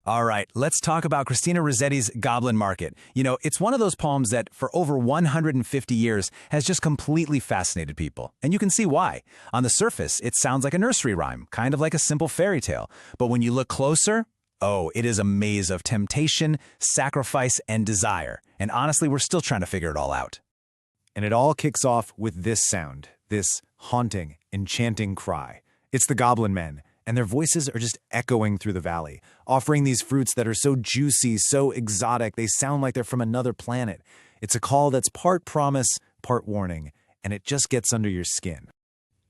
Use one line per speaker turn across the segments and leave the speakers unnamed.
All right, let's talk about Christina Rossetti's Goblin Market. You know, it's one of those poems that, for over 150 years, has just completely fascinated people. And you can see why. On the surface, it sounds like a nursery rhyme, kind of like a simple fairy tale. But when you look closer, oh, it is a maze of temptation, sacrifice, and desire. And honestly, we're still trying to figure it all out.
And it all kicks off with this sound, this haunting, enchanting cry. It's the Goblin Men, and their voices are just echoing through the valley, offering these fruits that are so juicy, so exotic, they sound like they're from another planet. It's a call that's part promise, part warning, and it just gets under your skin.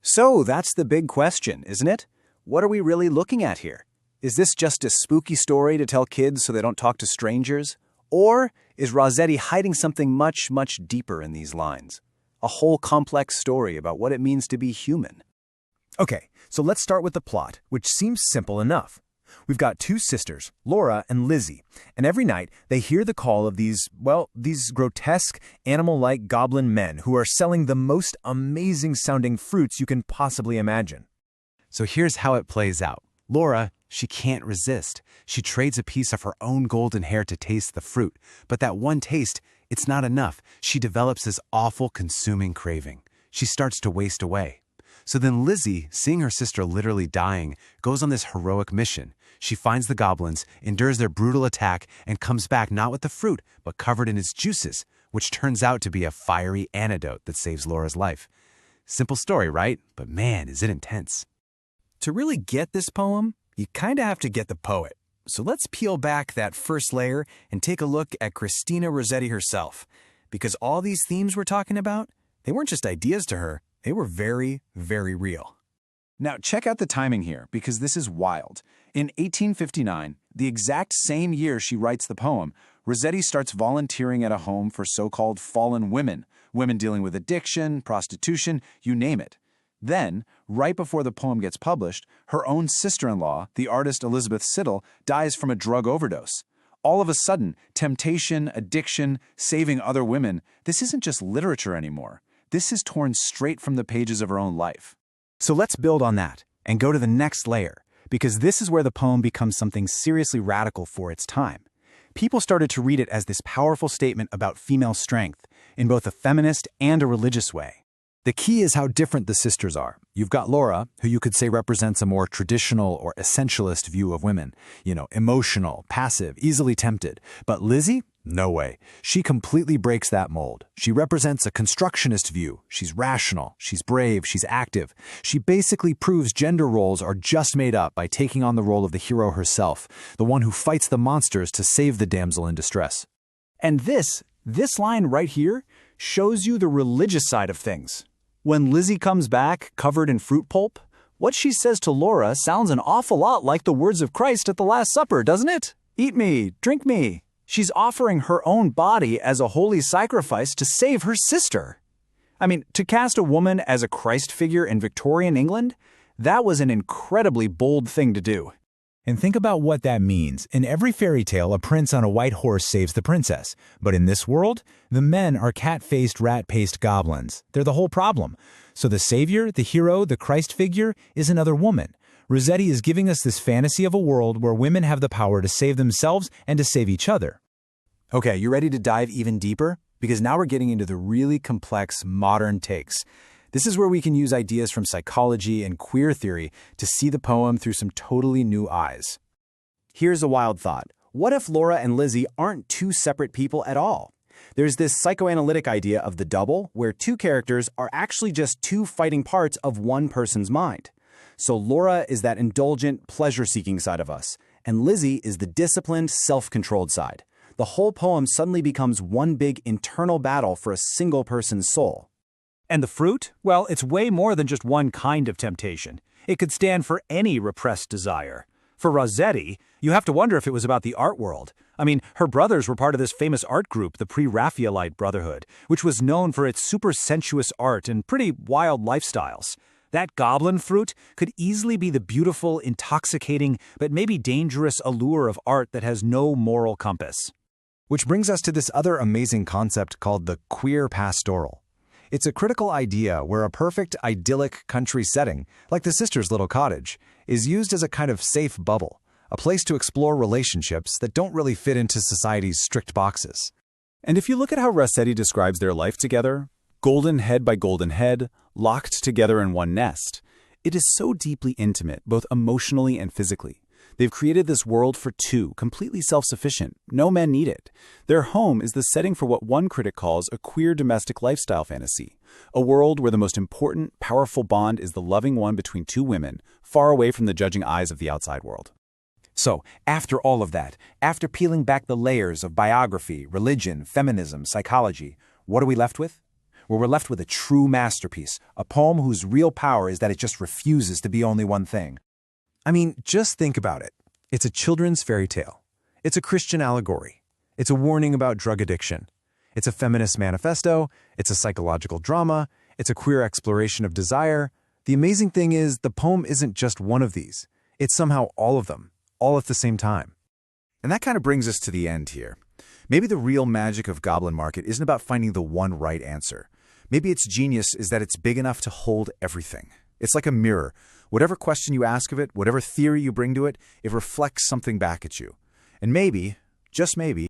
So that's the big question, isn't it? What are we really looking at here? Is this just a spooky story to tell kids so they don't talk to strangers? Or is Rossetti hiding something much, much deeper in these lines? A whole complex story about what it means to be human.
Okay, so let's start with the plot, which seems simple enough. We've got two sisters, Laura and Lizzie, and every night they hear the call of these grotesque, animal-like goblin men who are selling the most amazing-sounding fruits you can possibly imagine.
So here's how it plays out. Laura, she can't resist. She trades a piece of her own golden hair to taste the fruit, but that one taste, it's not enough. She develops this awful consuming craving. She starts to waste away. So then Lizzie, seeing her sister literally dying, goes on this heroic mission. She finds the goblins, endures their brutal attack, and comes back not with the fruit, but covered in its juices, which turns out to be a fiery antidote that saves Laura's life. Simple story, right? But man, is it intense.
To really get this poem, you kind of have to get the poet. So let's peel back that first layer and take a look at Christina Rossetti herself. Because all these themes we're talking about, they weren't just ideas to her. They were very, very real.
Now, check out the timing here, because this is wild. In 1859, the exact same year she writes the poem, Rossetti starts volunteering at a home for so-called fallen women, women dealing with addiction, prostitution, you name it. Then, right before the poem gets published, her own sister-in-law, the artist Elizabeth Siddal, dies from a drug overdose. All of a sudden, temptation, addiction, saving other women, this isn't just literature anymore. This is torn straight from the pages of her own life.
So let's build on that and go to the next layer, because this is where the poem becomes something seriously radical for its time. People started to read it as this powerful statement about female strength in both a feminist and a religious way.
The key is how different the sisters are. You've got Laura, who you could say represents a more traditional or essentialist view of women. Emotional, passive, easily tempted. But Lizzie? No way. She completely breaks that mold. She represents a constructionist view. She's rational, she's brave, she's active. She basically proves gender roles are just made up by taking on the role of the hero herself, the one who fights the monsters to save the damsel in distress.
And this line right here shows you the religious side of things. When Lizzie comes back covered in fruit pulp, what she says to Laura sounds an awful lot like the words of Christ at the Last Supper, doesn't it? Eat me, drink me. She's offering her own body as a holy sacrifice to save her sister. I mean, to cast a woman as a Christ figure in Victorian England, that was an incredibly bold thing to do.
And think about what that means. In every fairy tale, a prince on a white horse saves the princess. But in this world, the men are cat-faced, rat-paced goblins. They're the whole problem. So the savior, the hero, the Christ figure is another woman. Rossetti is giving us this fantasy of a world where women have the power to save themselves and to save each other.
Okay, you ready to dive even deeper? Because now we're getting into the really complex modern takes. This is where we can use ideas from psychology and queer theory to see the poem through some totally new eyes. Here's a wild thought. What if Laura and Lizzie aren't two separate people at all? There's this psychoanalytic idea of the double, where two characters are actually just two fighting parts of one person's mind. So Laura is that indulgent, pleasure-seeking side of us, and Lizzie is the disciplined, self-controlled side. The whole poem suddenly becomes one big internal battle for a single person's soul. And the fruit? Well, it's way more than just one kind of temptation. It could stand for any repressed desire. For Rossetti, you have to wonder if it was about the art world. I mean, her brothers were part of this famous art group, the Pre-Raphaelite Brotherhood, which was known for its super sensuous art and pretty wild lifestyles. That goblin fruit could easily be the beautiful, intoxicating, but maybe dangerous allure of art that has no moral compass.
Which brings us to this other amazing concept called the queer pastoral. It's a critical idea where a perfect, idyllic country setting, like the sisters' little cottage, is used as a kind of safe bubble, a place to explore relationships that don't really fit into society's strict boxes.
And if you look at how Rossetti describes their life together, golden head by golden head, locked together in one nest, it is so deeply intimate, both emotionally and physically. They've created this world for two, completely self-sufficient. No men need it. Their home is the setting for what one critic calls a queer domestic lifestyle fantasy, a world where the most important, powerful bond is the loving one between two women, far away from the judging eyes of the outside world.
So, after all of that, after peeling back the layers of biography, religion, feminism, psychology, what are we left with? Well, we're left with a true masterpiece, a poem whose real power is that it just refuses to be only one thing.
I mean, just think about it. It's a children's fairy tale. It's a Christian allegory. It's a warning about drug addiction. It's a feminist manifesto. It's a psychological drama. It's a queer exploration of desire. The amazing thing is, the poem isn't just one of these. It's somehow all of them, all at the same time.
And that kind of brings us to the end here. Maybe the real magic of Goblin Market isn't about finding the one right answer. Maybe its genius is that it's big enough to hold everything. It's like a mirror. Whatever question you ask of it, whatever theory you bring to it, it reflects something back at you. And maybe, just maybe,